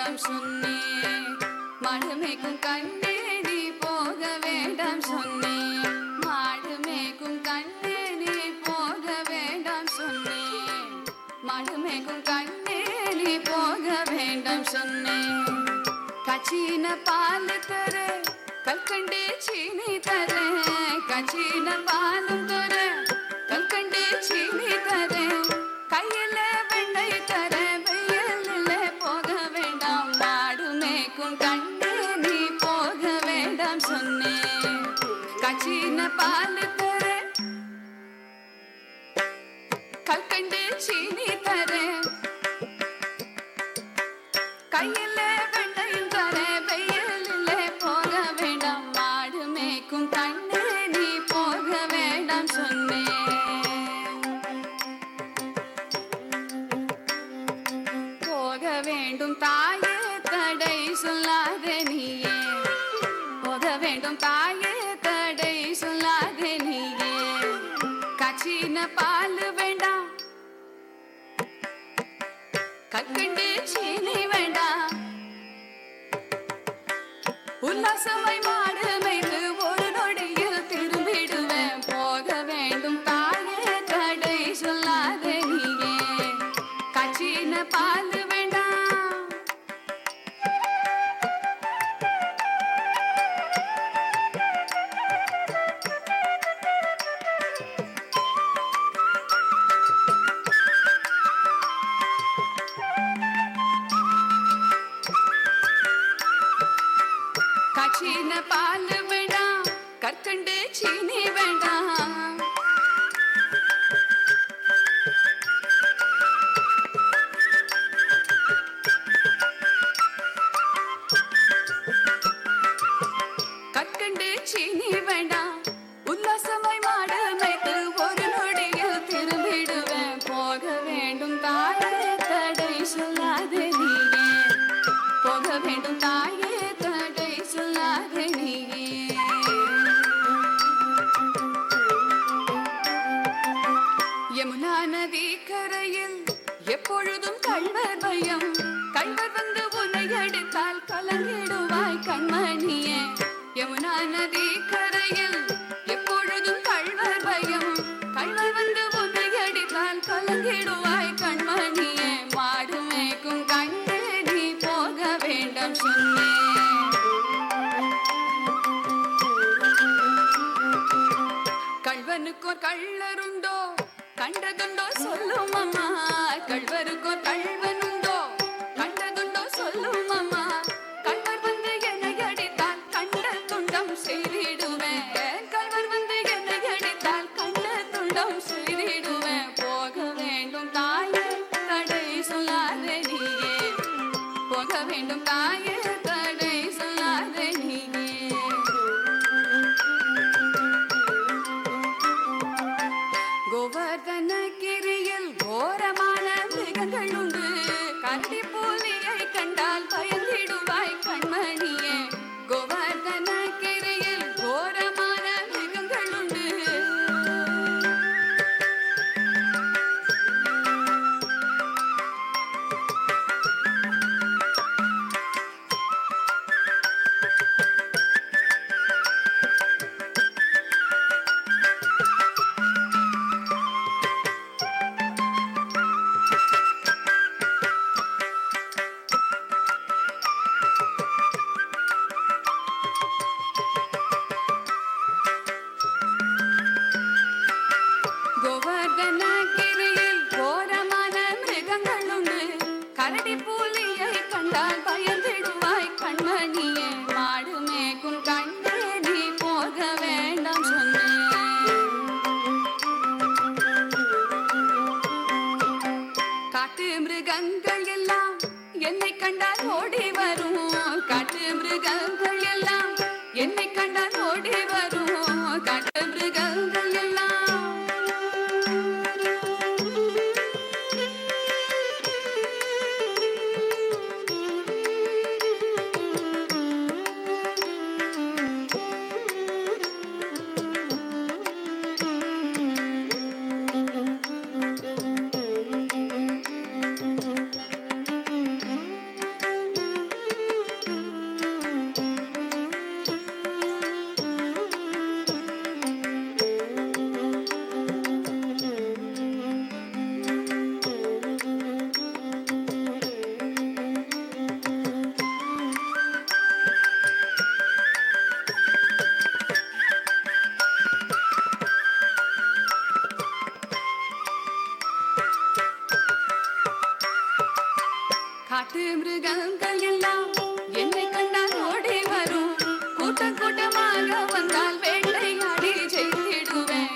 வேண்டாம் சொன்னேன். மாடுமேக்கும் கண்ணே நீ போக வேண்டாம் சொன்னேன். மாடுமேக்கும் கண்ணே நீ போக வேண்டாம் சொன்னேன். மாடுமேக்கும் கண்ணே நீ போக வேண்டாம் சொன்னேன். கச்சின பால் தர கல்கண்டு சீனி தர, கச்சின பாலும் தர கல்கண்டு சீனி தர, கையில வெண்ணெய் தர வெயிலில் போக வேண்டாம். மாடு மேய்க்கும் கண்ணே நீ போக வேண்டாம் சொன்னேன். கச்சின பால் தர கல்கண்டு சீனி தர, கையில வெண்ணெய் தர வெயிலில் போக வேண்டாம். மாடு மேய்க்கும் கண்ணே நீ போக வேண்டாம் சொன்னேன். போக வேண்டும் தாயே தடை சொல்லாத நீயே, போக வேண்டும் தாயே தடை சொல்லாத நீயே. கச்சின பால் வேண்டாம், கற்கண்டு சீனி வேண்டாம், உல்லாசமாய் மாடு மேய்த்து ஒரு நொடியில் திரும்பிடுவேன். போக வேண்டும் தாயே தடை சொல்லாத நீயே. கச்சின பால் வேண்டாம், கச்சின பால் வேண்டாம், கற்கண்டு சீனி வேண்டாம், கற்கண்டு சீனி வேண்டாம், உல்லாசமாய் மாடு மேய்த்து ஒரு நொடியில் திரும்பிடுவேன். போக வேண்டும் தாயே தடை சொல்லாத நீயே, போக வேண்டும் தாயே தடை சொல்லாத நீயே. யமுனா நதி கரையில் எப்பொழுதும் கள்வர் பயம், கள்வர் வந்து உன்னை அடித்தால் கலங்கிடுவாய் கண்மணியே. யமுனா நதி கரையில் எப்பொழுதும் கள்வர் பயம், கள்வர் வந்து உன்னை அடித்தால் கலங்கிடுவாய் கண்மணியே. மாடு மேய்க்கும் கண்ணே நீ போக வேண்டாம் சொன்னேன். கள்வனுக்கோர் கள்ளருண்டோ கண்டதுண்டோ சொல்லும் அம்மா, கள்வருக்கோர் கள்வனுண்டோ கண்டதுண்டோ சொல்லும் அம்மா. கள்வர் வந்து என்னை அடித்தால் கண்ட துண்டம் செய்திடுவேன், கள்வர் வந்து என்னை அடித்தால் கண்ட துண்டம் செய்திடுவேன். போக வேண்டும் தாயே தடை சொல்லாத நீயே, போக வேண்டும் தாயே தடை சொல்லாத நீயே. கோவர்தனகிரியில் கோரமான மிருகங்கள் உண்டு, கரடி புலியை கண்டால் பயந்திடுவாய் கண்மணியே. கோவர்தனகிரியில் கோரமான மிருகங்கள் உண்டு, காட்டு மிருகங்கள் எல்லாம் என்னை கண்டால் ஓடி வரும். கூட்டம் கூட்டமாக வந்தால் வேட்டையாடி ஜெயித்திடுவேன்.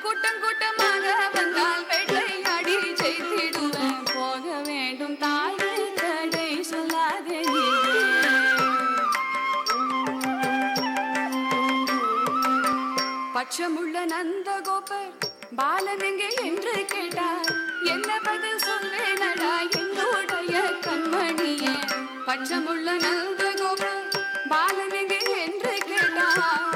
கூட்டம் கூட்டமாக வந்தால் வேட்டையாடி ஜெயித்திடுவேன். போக வேண்டும் தாயே தடை சொல்லாதே நீ. பட்சமுள்ள நந்தகோபர் பாலன் எங்கே என்று கேட்டார். என்ன பதில் சொல்வேனடா என்னுடைய கண்மணியே. பட்சமுள்ள நந்தகோபர் பாலன் எங்கே என்று கேட்டார்.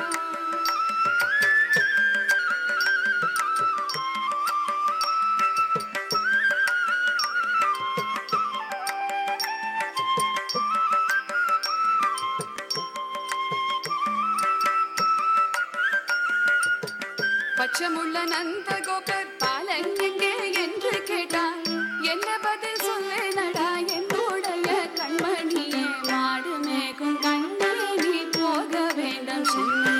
பட்சமுள்ள நந்தகோபர் பாலன் எங்கே என்று கேட்டார். என்ன பதில் சொல்வேனடா என்னுடைய கண்மணியே. மாடு மேகும் கண்ணே நீ போக வேண்டாம் சொன்னே.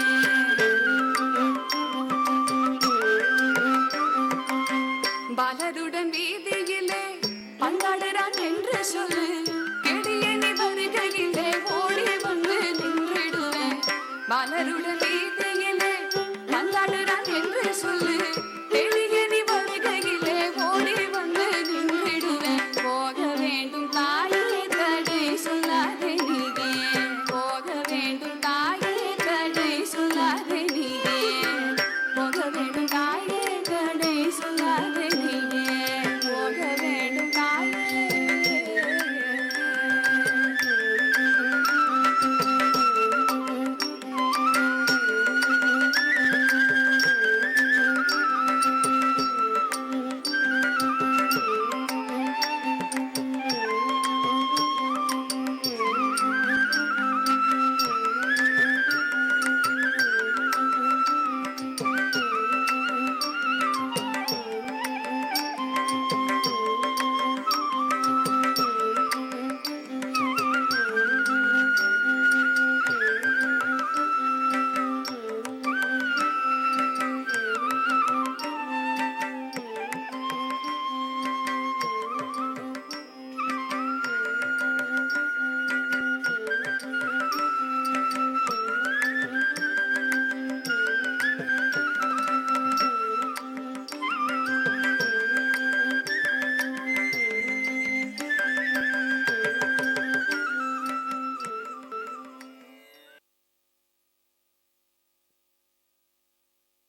பாலருடன் வீதியிலே பந்தாடுறான் என்று சொல்லு. கெடியே நீ வருகையிலே ஓடி வந்து நின்றிடுவேன். பாலருடன் வீதி